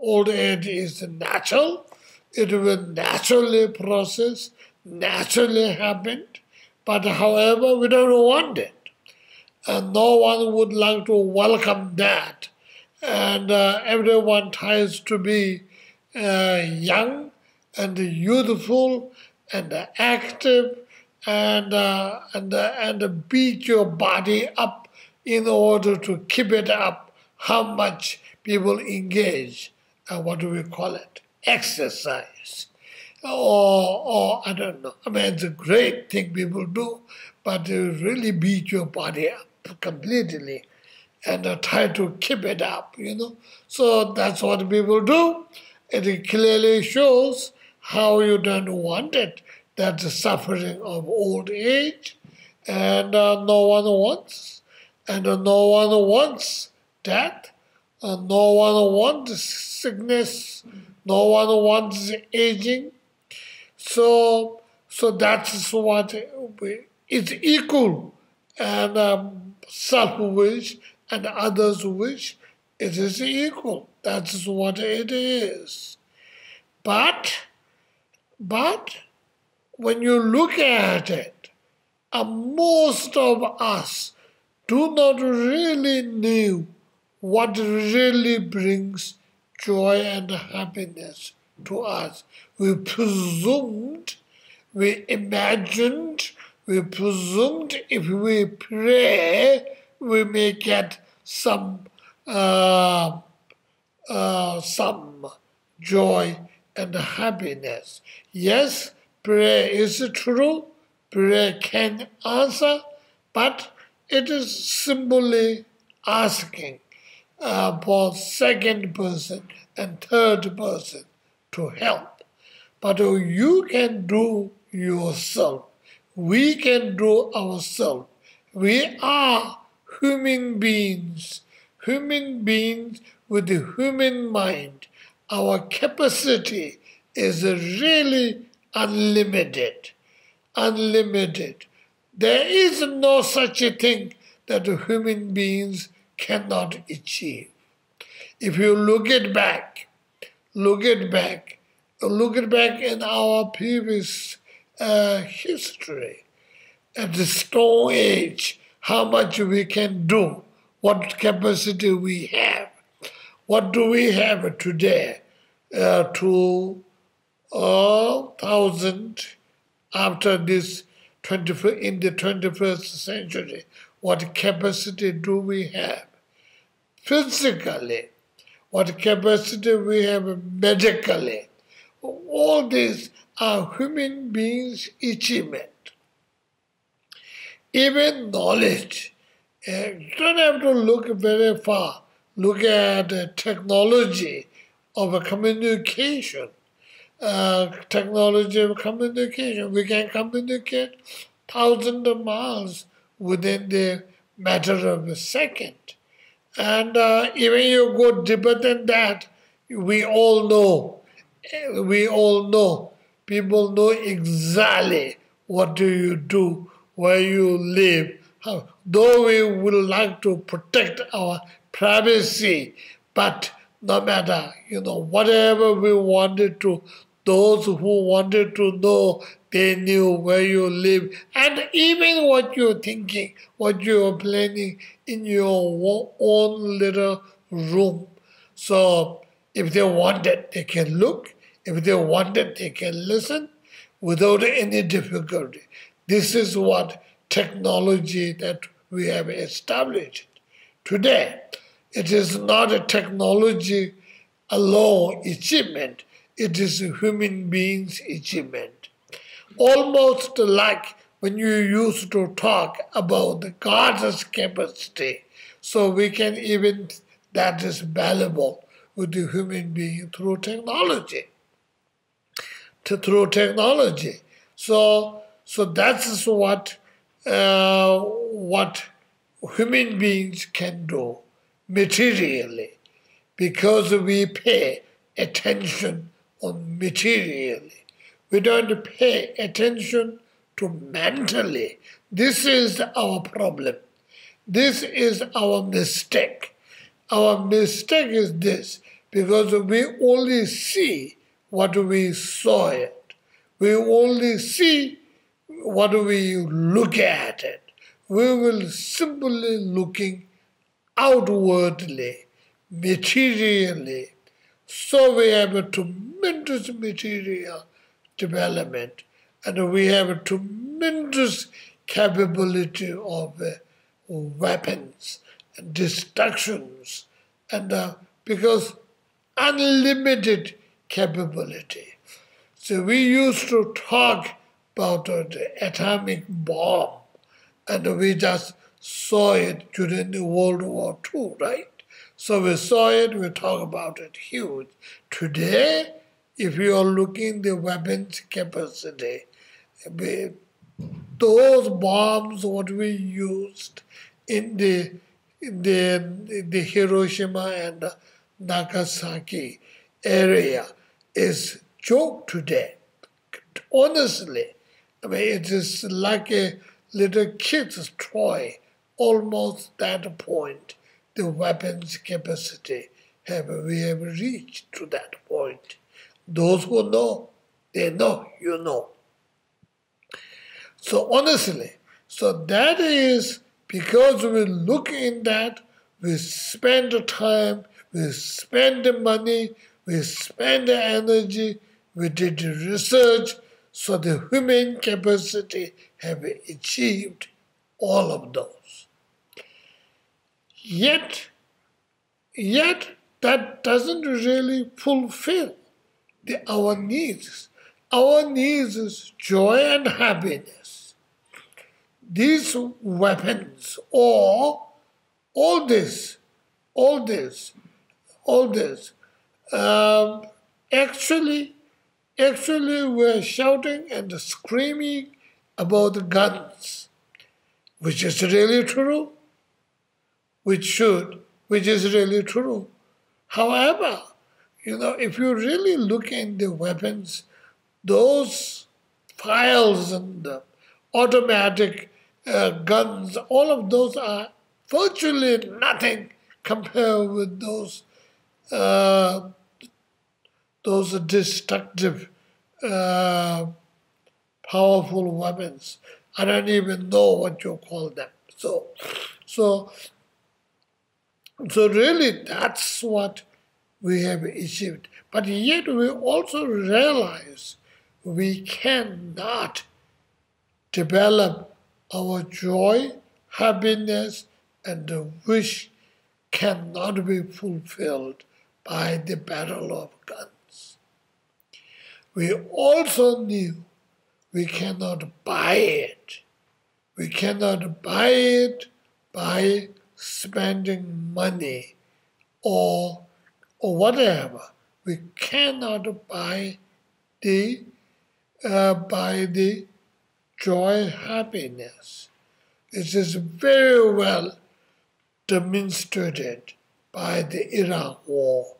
old age is natural. It will naturally process, naturally happen. But however, we don't want it. And no one would like to welcome that. And everyone tries to be young and youthful and active and beat your body up in order to keep it up. How much people engage, what do we call it? Exercise. Or I don't know. I mean, it's a great thing people do, but you really beat your body up completely and try to keep it up, So that's what people do. It clearly shows how you don't want it. That's the suffering of old age, and no one wants. And no one wants death, and no one wants sickness, no one wants aging. So that's what it's equal, and self-wish and others' wish, it is equal. That's what it is. But when you look at it, most of us do not really know what really brings joy and happiness to us. We presumed, we imagined, we presumed if we pray, we may get some joy and happiness. Yes, prayer is true, prayer can answer, but it is simply asking for second person and third person to help. But you can do yourself. We can do ourselves. We are human beings with a human mind. Our capacity is really unlimited. There is no such a thing that human beings cannot achieve. If you look it back in our previous history, at the Stone Age, how much we can do, what capacity we have. What do we have today? 2,000 after this in the 21st century. What capacity do we have? Physically, what capacity we have medically. All these are human beings' achievement. Even knowledge. You don't have to look very far. Look at the technology of communication. Technology of communication. We can communicate thousands of miles within the matter of a second. And even you go deeper than that, we all know. People know exactly what do you do, where you live. Though we would like to protect our privacy, but no matter, whatever we wanted to, those who wanted to know, they knew where you live, and even what you're thinking, what you're planning in your own little room. So if they wanted, they can look. If they wanted, they can listen without any difficulty. This is what technology that we have established today. It is not a technology alone achievement. It is a human being's achievement. Almost like when you used to talk about the God's capacity. So we can even, that is valuable with the human being through technology. So that's what human beings can do materially, because we pay attention on materially. We don't pay attention to mentally. This is our problem. This is our mistake. Our mistake is this, because we only see what we saw it. We only see what we look at it. We will simply looking outwardly, materially. So we have a tremendous material development, and we have a tremendous capability of weapons and destructions, and because unlimited capability. So we used to talk about the atomic bomb, and we just saw it during the World War II, right? So we saw it, we talk about it huge. Today, if you are looking the weapons capacity, those bombs what we used in the Hiroshima and Nagasaki area is joke today. Honestly, I mean, it is like a little kid's toy, almost that point. The weapons capacity we have reached to that point. Those who know, they know, you know. So honestly, so that is because we look in that, we spend the time, we spend the money, we spend the energy, we did the research, so the human capacity have achieved all of those. Yet that doesn't really fulfill our needs. Our needs is joy and happiness. These weapons, or all this, actually we're shouting and screaming about guns, which is really true, which is really true. However, if you really look at the weapons, those files and the automatic guns, all of those are virtually nothing compared with those destructive, powerful weapons. I don't even know what you call them. So really, that's what we have achieved. But yet we also realize we cannot develop our joy, happiness, and the wish cannot be fulfilled by the battle of guns. We also knew we cannot buy it. We cannot buy it by spending money or whatever. We cannot buy the joy, happiness. It is very well demonstrated by the Iraq War.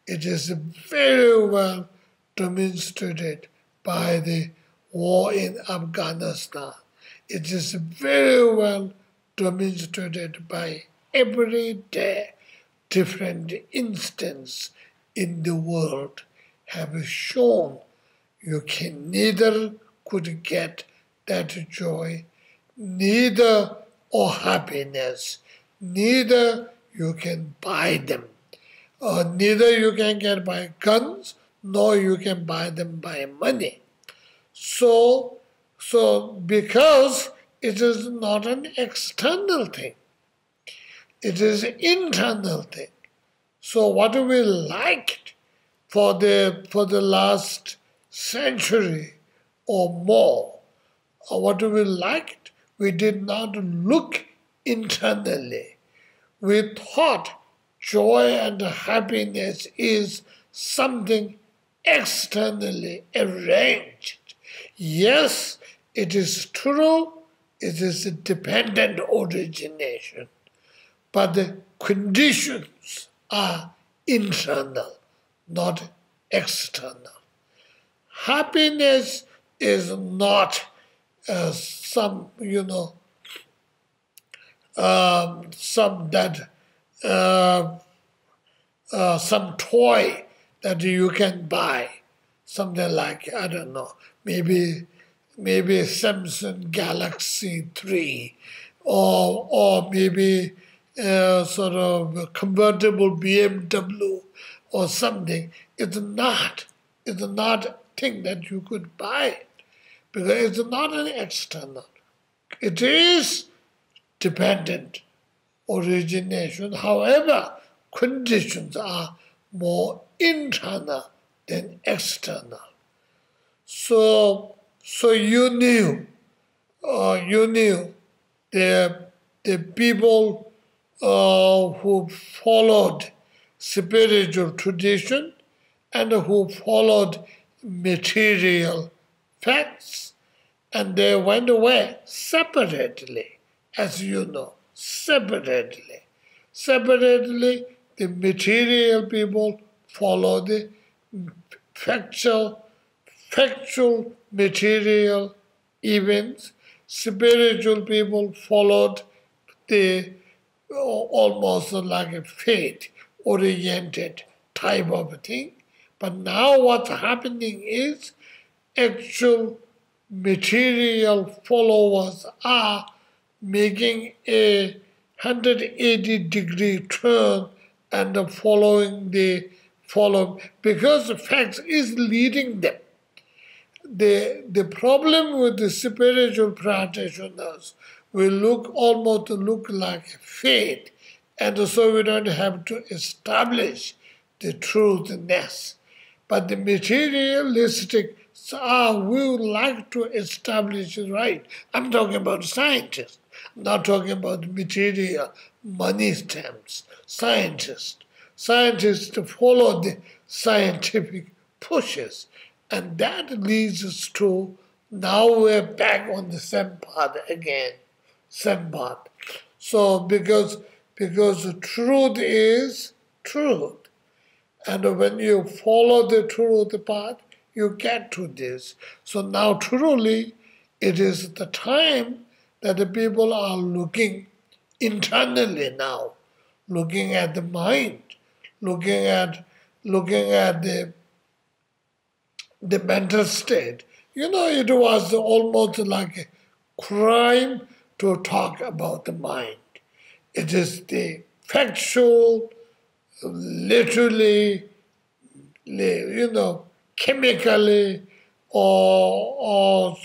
It is very well demonstrated by the war in Afghanistan. It is very well demonstrated by every day different instances in the world have shown you can neither could get that joy, neither or happiness, neither you can buy them, or neither you can get by guns, nor you can buy them by money. So because it is not an external thing, it is an internal thing. So what we liked for the last century or more, or what we liked, we did not look internally. We thought joy and happiness is something externally arranged. Yes, it is true, it is a dependent origination, but the conditions are internal, not external. Happiness is not some some toy that you can buy, something like, I don't know, maybe Samsung Galaxy 3, or maybe sort of a convertible BMW or something. It's not a thing that you could buy, because it's not an external. It is dependent origination. However, conditions are more internal than external. So you knew the people who followed spiritual tradition and who followed material facts, and they went away separately, as you know, separately. Separately, the material people follow the factual material events. Spiritual people followed the almost like a faith-oriented type of thing. But now what's happening is actual material followers are making a 180-degree turn and following because the facts is leading them. The problem with the spiritual practitioners will almost look like faith, and so we don't have to establish the truthness. But the materialistic we would like to establish it right. I'm talking about scientists. I'm not talking about material money stamps. Scientists follow the scientific pushes, and that leads us to now we're back on the same path again. Same path. So because the truth is truth. And when you follow the truth path, you get to this. So now truly, it is the time that the people are looking internally now, looking at the mind, looking at the mental state. You know, it was almost like a crime to talk about the mind. It is the factual, literally, chemically or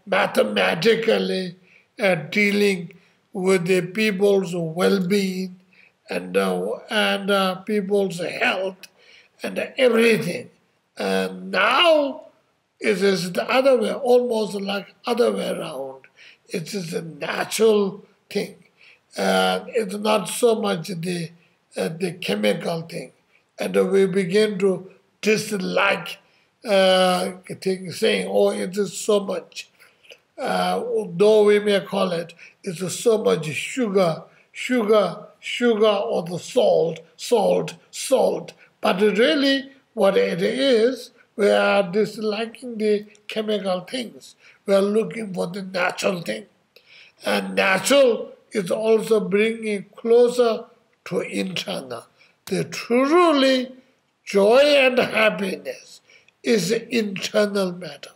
mathematically dealing with the people's well-being and people's health and everything. And now it is the other way, almost like other way around. It is a natural thing. It's not so much the chemical thing. And we begin to dislike things, saying, oh, it is so much, though we may call it, it's so much sugar, or the salt. But really, what it is, we are disliking the chemical things. We are looking for the natural thing. And natural is also bringing closer to internal. The truly joy and happiness is an internal matter.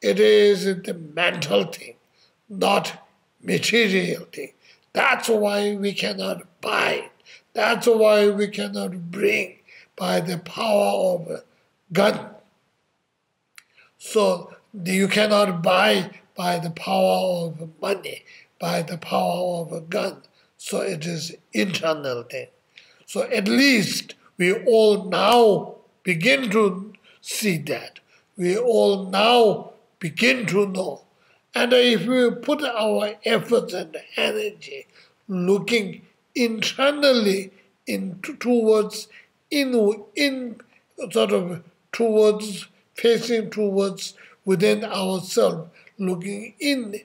It is the mental thing, not material thing. That's why we cannot buy it. That's why we cannot bring by the power of a gun. So you cannot buy by the power of money, by the power of a gun. So it is internal thing. So at least we all now begin to see that. We all now begin to know. And if we put our efforts and energy looking internally facing towards within ourselves, looking in,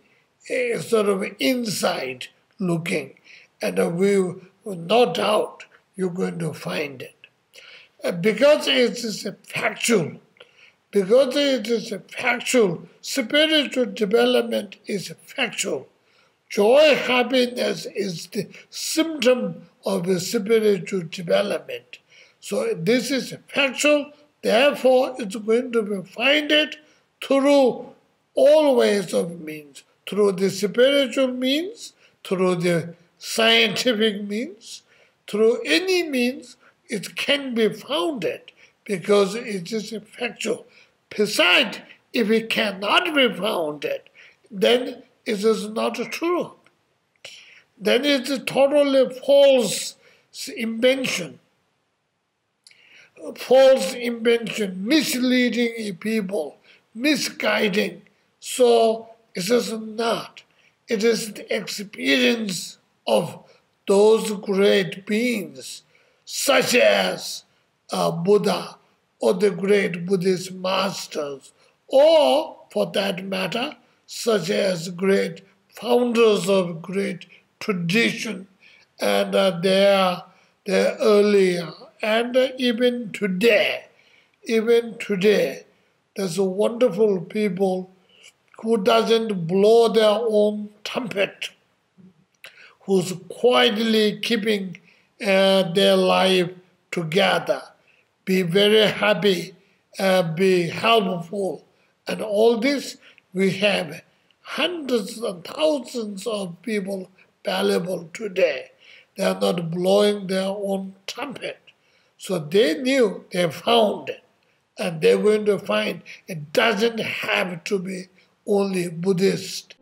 sort of inside looking, and no doubt you're going to find it. Because it is a factual, spiritual development is factual. Joy, happiness is the symptom of a spiritual development. So this is factual, therefore it's going to be find it through all ways of means, through the spiritual means, through the scientific means, through any means it can be founded because it is factual. Besides, if it cannot be founded, then it is not true. Then it's a totally false invention. False invention, misleading people, misguiding. So it is not. It is the experience of those great beings, such as Buddha or the great Buddhist masters, or for that matter, such as great founders of great tradition, and their earlier, and even today, there's a wonderful people who doesn't blow their own trumpet, who's quietly keeping their life together, be very happy, be helpful. And all this, we have hundreds and thousands of people valuable today. They are not blowing their own trumpet. So they knew, they found it. And they're going to find it doesn't have to be only Buddhist.